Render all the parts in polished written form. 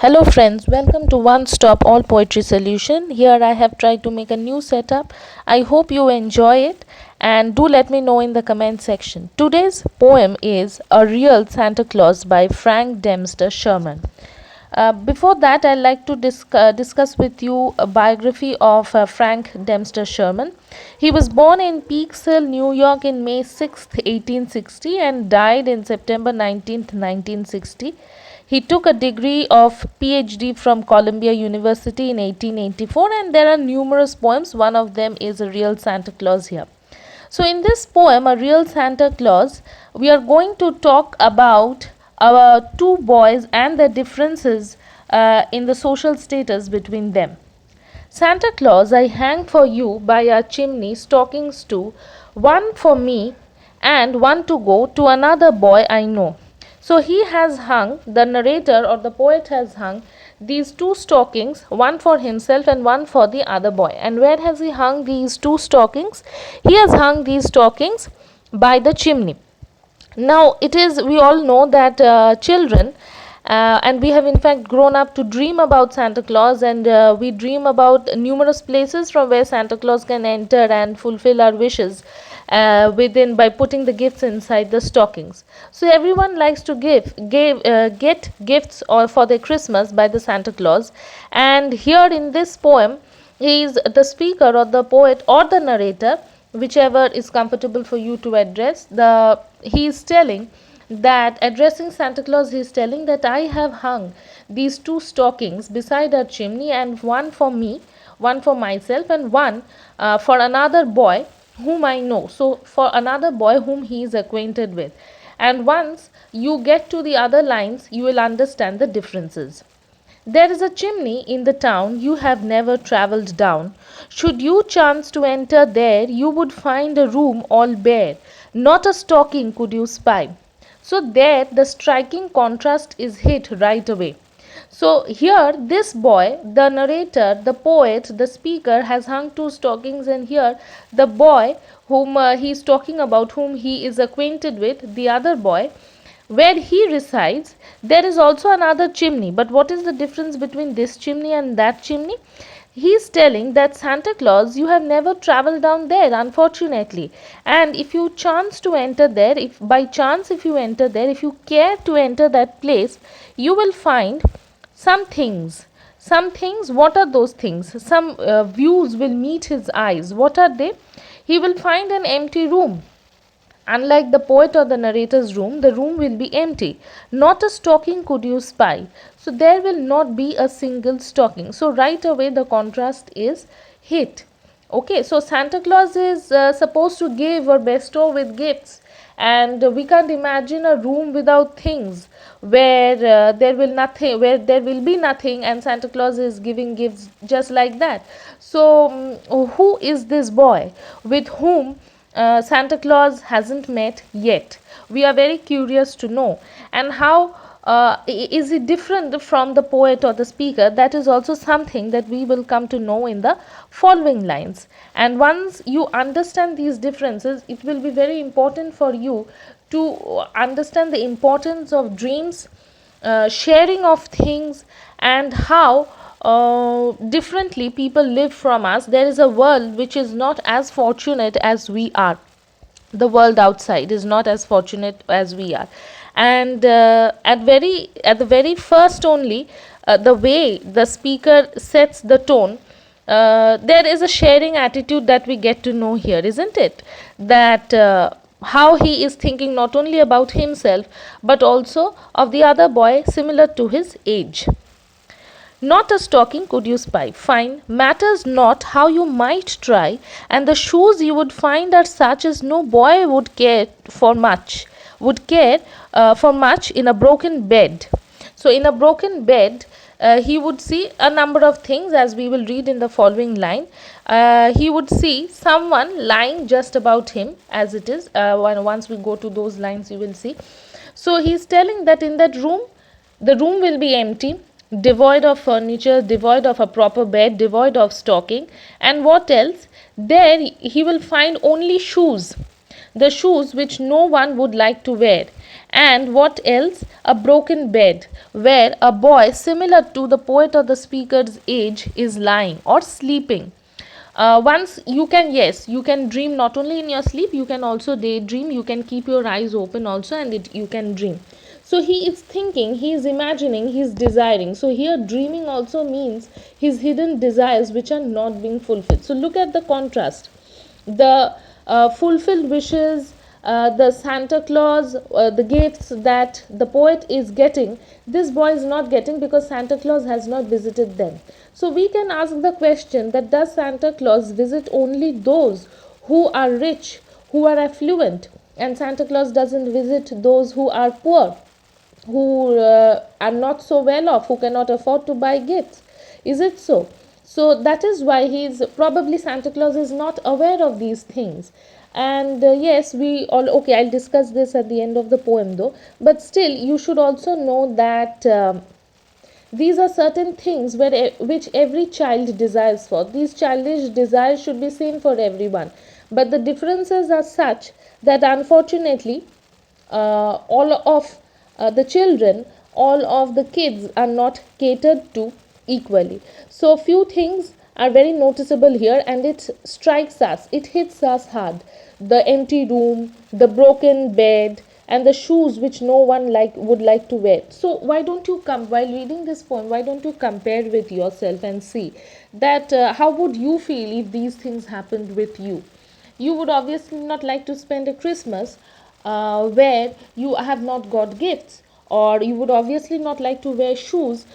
Hello friends, welcome to One Stop All Poetry Solution. Here I have tried to make a new setup. I hope you enjoy it and do let me know in the comment section. Today's poem is A Real Santa Claus by Frank Dempster Sherman. Before that, I'd like to discuss with you a biography of Frank Dempster Sherman. He was born in Peekskill, New York in May 6th, 1860 and died in September 19th, 1960. He took a degree of PhD from Columbia University in 1884 and there are numerous poems. One of them is A Real Santa Claus here. So in this poem, A Real Santa Claus, we are going to talk about our two boys and the differences in the social status between them. Santa Claus, I hang for you by our chimney stockings two, one for me and one to go to another boy I know. So he has hung, the narrator or the poet has hung these two stockings, one for himself and one for the other boy. And where has he hung these two stockings? He has hung these stockings by the chimney. Now it is, we all know that children and we have in fact grown up to dream about Santa Claus, and we dream about numerous places from where Santa Claus can enter and fulfill our wishes within by putting the gifts inside the stockings. So everyone likes to get gifts or for their Christmas by the Santa Claus, and here in this poem he is the speaker or the poet or the narrator, whichever is comfortable for you to address. He is telling that, addressing Santa Claus, he is telling that I have hung these two stockings beside our chimney, and one for me, one for myself, and one for another boy whom I know. So for another boy whom he is acquainted with. And once you get to the other lines, you will understand the differences. There is a chimney in the town you have never travelled down. Should you chance to enter there, you would find a room all bare. Not a stocking could you spy. So there the striking contrast is hit right away. So here this boy, the narrator, the poet, the speaker has hung two stockings, and here the boy whom he is talking about, whom he is acquainted with, the other boy, where he resides, there is also another chimney. But what is the difference between this chimney and that chimney? He is telling that Santa Claus, you have never travelled down there, unfortunately. And if you chance to enter there, if by chance if you enter there, if you care to enter that place, you will find some things. Some things, what are those things? Some views will meet his eyes. What are they? He will find an empty room. Unlike the poet or the narrator's room, the room will be empty. Not a stocking could you spy. So there will not be a single stocking. So right away the contrast is hit. Okay, so Santa Claus is supposed to give or bestow with gifts, and we can't imagine a room without things where there will be nothing, and Santa Claus is giving gifts just like that. So who is this boy with whom Santa Claus hasn't met yet? We are very curious to know. And how is it different from the poet or the speaker? That is also something that we will come to know in the following lines. And once you understand these differences, it will be very important for you to understand the importance of dreams, sharing of things, and how differently people live from us. There is a world which is not as fortunate as we are. The world outside is not as fortunate as we are. And at the very first only, the way the speaker sets the tone, there is a sharing attitude that we get to know here, isn't it? That how he is thinking not only about himself but also of the other boy similar to his age. Not a stocking could you spy. Fine, matters not how you might try, and the shoes you would find are such as no boy would care for much, in a broken bed. So in a broken bed, he would see a number of things, as we will read in the following line. He would see someone lying just about him, as it is. Once we go to those lines, you will see. So he is telling that in that room, the room will be empty, devoid of furniture, devoid of a proper bed, devoid of stocking. And what else? There he will find only shoes, the shoes which no one would like to wear. And what else? A broken bed, where a boy similar to the poet or the speaker's age is lying or sleeping. Once you can, yes, you can dream not only in your sleep, you can also daydream, you can keep your eyes open also, and you can dream. So he is thinking, he is imagining, he is desiring. So here dreaming also means his hidden desires which are not being fulfilled. So look at the contrast. The fulfilled wishes, the Santa Claus, the gifts that the poet is getting, this boy is not getting because Santa Claus has not visited them. So we can ask the question that does Santa Claus visit only those who are rich, who are affluent, and Santa Claus doesn't visit those who are poor, who are not so well off, who cannot afford to buy gifts? Is it so? So that is why he's probably Santa Claus is not aware of these things. And yes, we all, okay, I'll discuss this at the end of the poem though, but still you should also know that these are certain things which every child desires for. These childish desires should be same for everyone, but the differences are such that unfortunately all of the children, all of the kids are not catered to equally. So few things are very noticeable here, and it strikes us, it hits us hard. The empty room, the broken bed, and the shoes which no one would like to wear. So why don't you come, while reading this poem, why don't you compare with yourself and see that how would you feel if these things happened with you? You would obviously not like to spend a Christmas where you have not got gifts, or you would obviously not like to wear shoes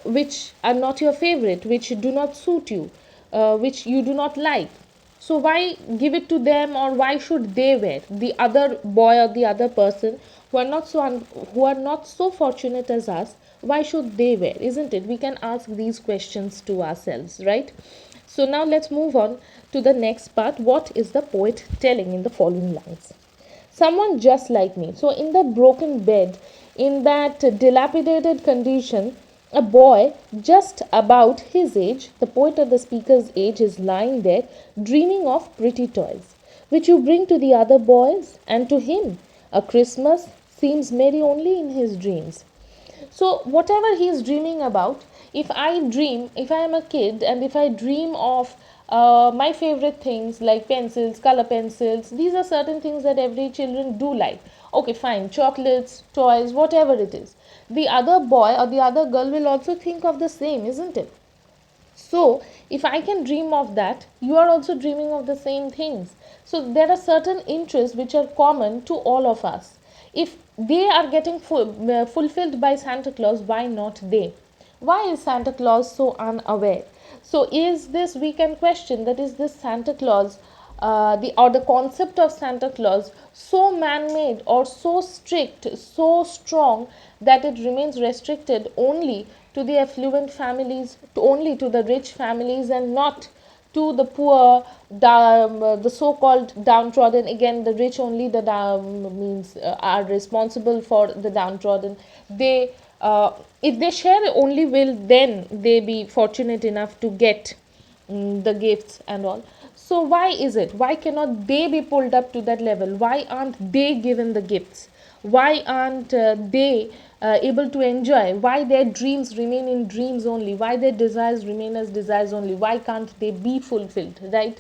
which are not your favorite, which do not suit you, which you do not like. So why give it to them, or why should they wear? The other boy or the other person who are not who are not so fortunate as us, why should they wear? Isn't it? We can ask these questions to ourselves, right? So now let's move on to the next part. What is the poet telling in the following lines? Someone just like me. So in the broken bed, in that dilapidated condition, a boy just about his age, the poet or the speaker's age, is lying there dreaming of pretty toys, which you bring to the other boys, and to him a Christmas seems merry only in his dreams. So whatever he is dreaming about, if I dream, if I am a kid and if I dream of my favorite things like pencils, color pencils, these are certain things that every children do like. Okay, fine, chocolates, toys, whatever it is, the other boy or the other girl will also think of the same, isn't it? So if I can dream of that, you are also dreaming of the same things. So there are certain interests which are common to all of us. If they are getting fulfilled by Santa Claus, why not they? Why is Santa Claus so unaware? So is this, we can question that, is this Santa Claus, the concept of Santa Claus so man-made or so strict, so strong, that it remains restricted only to the affluent families, only to the rich families, and not to the poor, the so-called downtrodden? Again, the rich only, the means are responsible for the downtrodden. They if they share only, will then they be fortunate enough to get the gifts and all? So why is it, why cannot they be pulled up to that level? Why aren't they given the gifts? Why aren't they able to enjoy? Why their dreams remain in dreams only? Why their desires remain as desires only? Why can't they be fulfilled, right?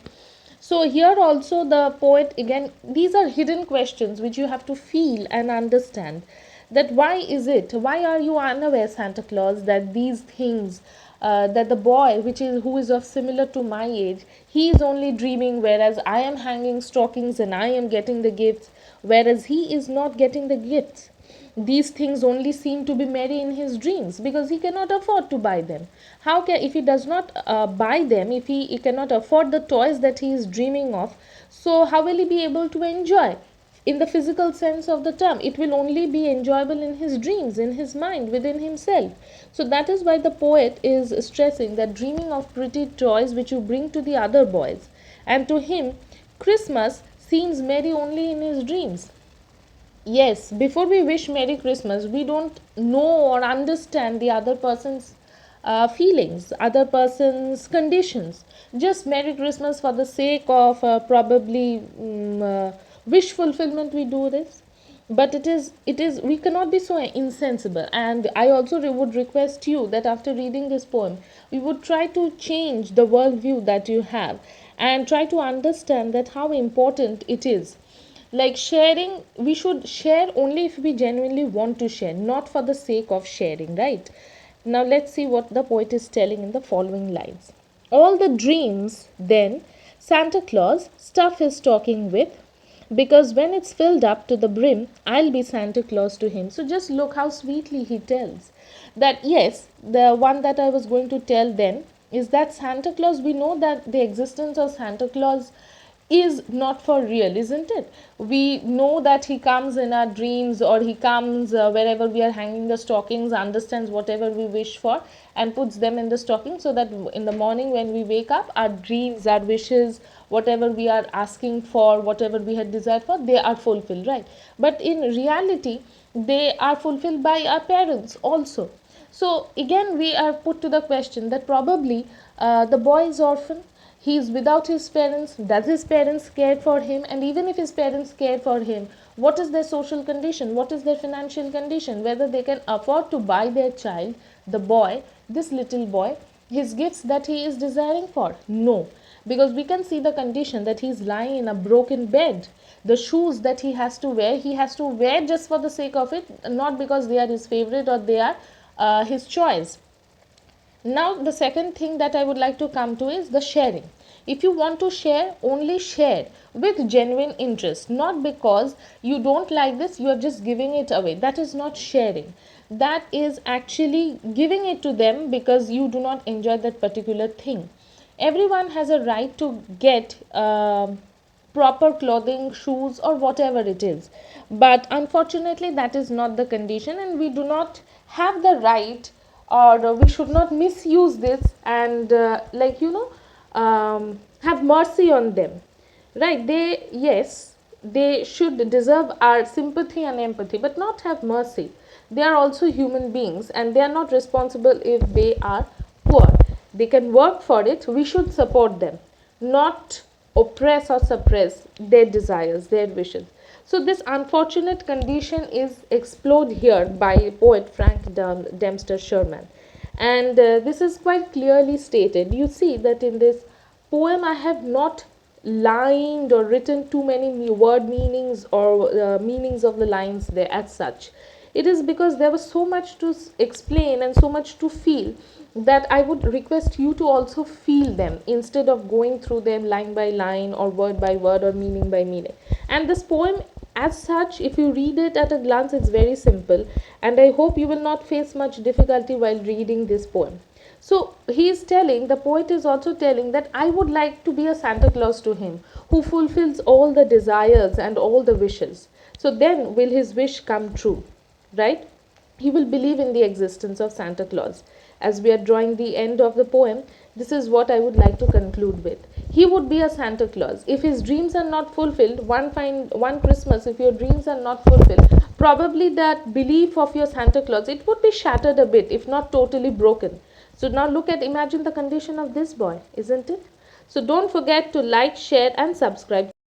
So here also the poet, again, these are hidden questions which you have to feel and understand, that why is it, why are you unaware, Santa Claus, that these things, that the boy who is of similar to my age, he is only dreaming, whereas I am hanging stockings and I am getting the gifts, whereas he is not getting the gifts. These things only seem to be merry in his dreams because he cannot afford to buy them. How can, if he does not buy them, if he cannot afford the toys that he is dreaming of, so how will he be able to enjoy in the physical sense of the term? It will only be enjoyable in his dreams, in his mind, within himself. So that is why the poet is stressing that dreaming of pretty toys which you bring to the other boys, and to him Christmas seems merry only in his dreams. Yes, before we wish Merry Christmas, we don't know or understand the other person's feelings, other person's conditions. Just Merry Christmas for the sake of probably wish fulfillment, we do this. but it is we cannot be so insensible. And I also would request you that after reading this poem, we would try to change the worldview that you have, and try to understand that how important it is. Like sharing, we should share only if we genuinely want to share, not for the sake of sharing, right? Now let's see what the poet is telling in the following lines. All the dreams then Santa Claus stuff his stocking with, because when it's filled up to the brim, I'll be Santa Claus to him. So just look how sweetly he tells that, yes, the one that I was going to tell then is that Santa Claus, we know that the existence of Santa Claus is not for real, isn't it? We know that he comes in our dreams, or he comes wherever we are hanging the stockings, understands whatever we wish for, and puts them in the stocking, so that in the morning when we wake up, our dreams, our wishes, whatever we are asking for, whatever we had desired for, they are fulfilled, right? But in reality, they are fulfilled by our parents also. So again, we are put to the question that probably the boy is orphan, he is without his parents. Does his parents care for him? And even if his parents care for him, what is their social condition? What is their financial condition? Whether they can afford to buy their child, the boy, this little boy, his gifts that he is desiring for? No. Because we can see the condition that he is lying in a broken bed. The shoes that he has to wear just for the sake of it, not because they are his favorite or they are his choice. Now, the second thing that I would like to come to is the sharing. If you want to share, only share with genuine interest, not because you don't like this, you are just giving it away. That is not sharing. That is actually giving it to them because you do not enjoy that particular thing. Everyone has a right to get proper clothing, shoes, or whatever it is. But unfortunately, that is not the condition, and we do not have the right, or we should not misuse this and, have mercy on them, right? They, yes, they should deserve our sympathy and empathy, but not have mercy. They are also human beings, and they are not responsible if they are poor. They can work for it. We should support them, not oppress or suppress their desires, their wishes. So this unfortunate condition is explored here by poet Frank Dempster Sherman, and this is quite clearly stated. You see that in this poem I have not lined or written too many word meanings or meanings of the lines there as such. It is because there was so much to explain and so much to feel that I would request you to also feel them instead of going through them line by line or word by word or meaning by meaning. And this poem, as such, if you read it at a glance, it's very simple, and I hope you will not face much difficulty while reading this poem. So he is telling, the poet is also telling that I would like to be a Santa Claus to him who fulfills all the desires and all the wishes. So then will his wish come true, right? He will believe in the existence of Santa Claus. As we are drawing the end of the poem, this is what I would like to conclude with. He would be a Santa Claus. If his dreams are not fulfilled, one Christmas, if your dreams are not fulfilled, probably that belief of your Santa Claus, it would be shattered a bit, if not totally broken. So now imagine the condition of this boy, isn't it? So don't forget to like, share and subscribe.